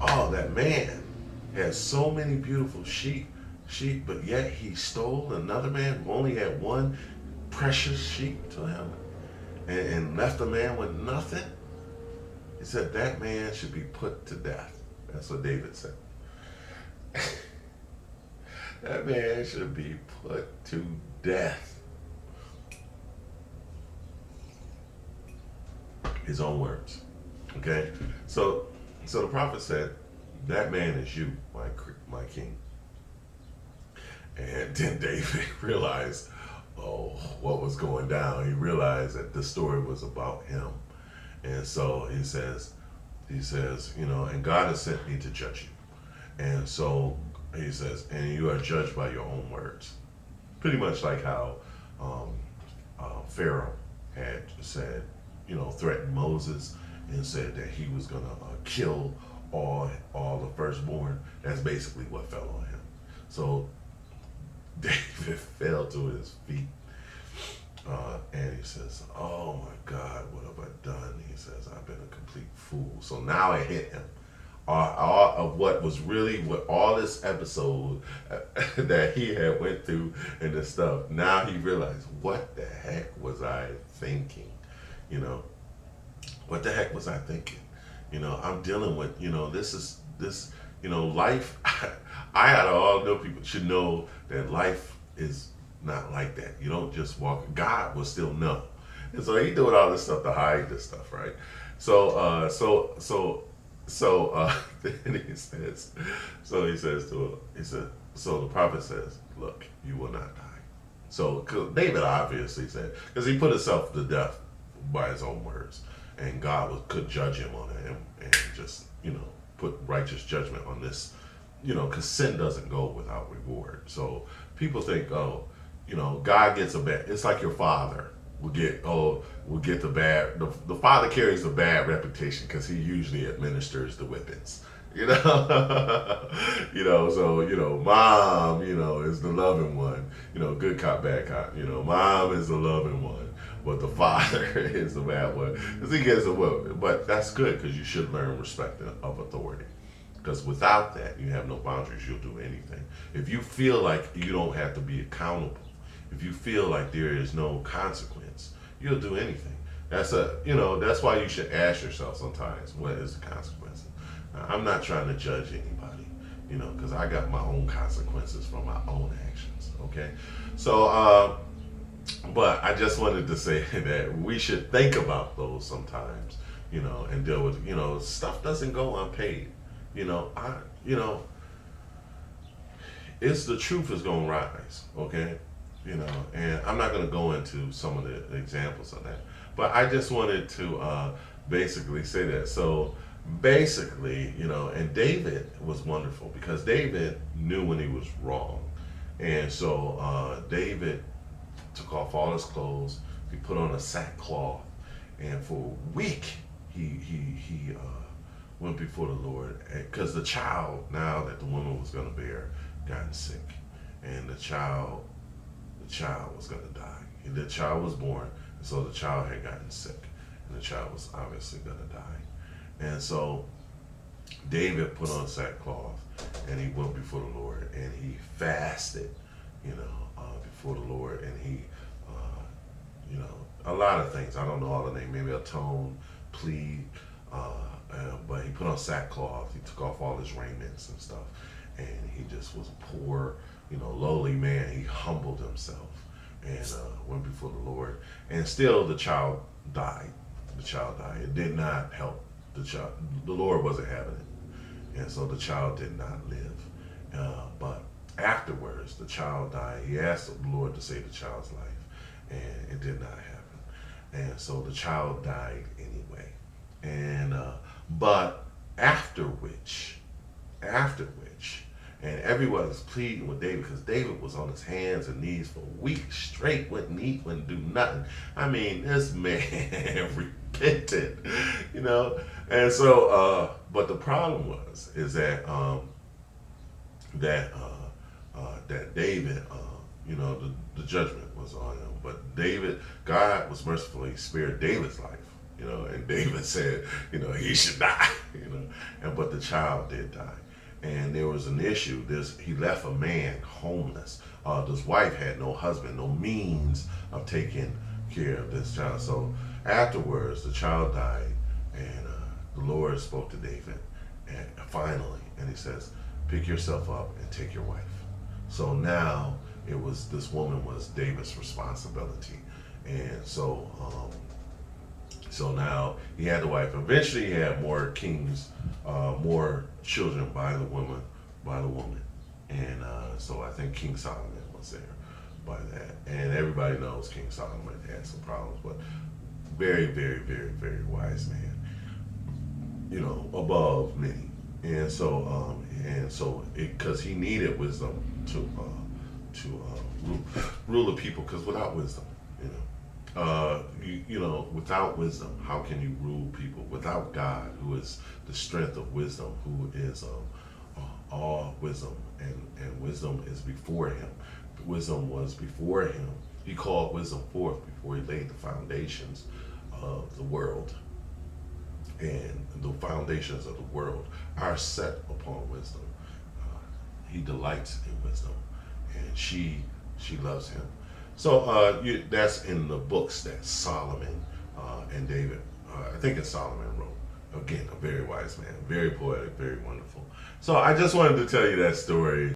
oh, that man had so many beautiful sheep, but yet he stole another man who only had one precious sheep to him and left the man with nothing. He said that man should be put to death. That's what David said. That man should be put to death. His own words. Okay? So the prophet said, that man is you, my king. And then David realized, oh, what was going down. He realized that the story was about him. And so he says, and God has sent me to judge you. And so he says, and you are judged by your own words. Pretty much like how Pharaoh had said, threatened Moses and said that he was going to kill all the firstborn. That's basically what fell on him. So David fell to his feet. And he says, oh my God, what have I done? He says, I've been a complete fool. So now it hit him. All of what was really, what all this episode that he had went through and this stuff, now he realized, what the heck was I thinking? What the heck was I thinking? I'm dealing with, this, life. I ought to all know, people should know that life is not like that. You don't just walk. God will still know. And so he doing all this stuff to hide this stuff, right? So then he says, so the prophet says, look, you will not die. So 'cause David obviously said, because he put himself to death by his own words, and God could judge him on it and just, put righteous judgment on this, because sin doesn't go without reward. So people think, God gets a bad, it's like your father will get the bad, the father carries a bad reputation because he usually administers the whippings. So mom, is the loving one, good cop, bad cop, mom is the loving one, but the father is the bad one because he gets a whip. But that's good, because you should learn respect of authority, because without that, you have no boundaries. You'll do anything. If you feel like you don't have to be accountable, if you feel like there is no consequence, you'll do anything. That's why you should ask yourself sometimes, what is the consequence? I'm not trying to judge anybody, because I got my own consequences from my own actions, okay? So, but I just wanted to say that we should think about those sometimes, and deal with, stuff doesn't go unpaid. It's the truth is going to rise, okay? And I'm not going to go into some of the examples of that, but I just wanted to basically say that. So, basically, and David was wonderful because David knew when he was wrong. And so David took off all his clothes, he put on a sackcloth, and for a week he went before the Lord, because the child, now that the woman was going to bear, gotten sick, and the child was going to die. The child was born, and so the child had gotten sick, and the child was obviously going to die. And so David put on sackcloth, and he went before the Lord, and he fasted, before the Lord, and he, a lot of things. I don't know all the names. Maybe atone, plead, but he put on sackcloth. He took off all his raiments and stuff, and he just was a poor, lowly man. He humbled himself and went before the Lord, and still the child died. The child died. It did not help the child. The Lord wasn't having it, and so the child did not live. But afterwards, the child died. He asked the Lord to save the child's life, and it did not happen. And so the child died anyway. And but after which, and everyone was pleading with David, because David was on his hands and knees for weeks straight, wouldn't eat, wouldn't do nothing. I mean, this man repented, And so, but the problem is that that David, the judgment was on him. But God was mercifully spared David's life, and David said, he should die, but the child did die. And there was an issue. He left a man homeless. This wife had no husband, no means of taking care of this child. So afterwards, the child died, and the Lord spoke to David, and finally, and he says, pick yourself up and take your wife. So now this woman was David's responsibility. And so now he had the wife. Eventually he had more kings, more children by the woman. And so I think King Solomon was there by that. And everybody knows King Solomon had some problems, but very, very, very, very wise man, above many. And so, because he needed wisdom to rule the people, because without wisdom, without wisdom, how can you rule people? Without God, who is the strength of wisdom, who is all wisdom, and wisdom is before him. Wisdom was before him. He called wisdom forth before he laid the foundations of the world. And the foundations of the world are set upon wisdom. He delights in wisdom, and she loves him. So that's in the books that Solomon and David, I think it's Solomon wrote. Again, a very wise man, very poetic, very wonderful. So I just wanted to tell you that story.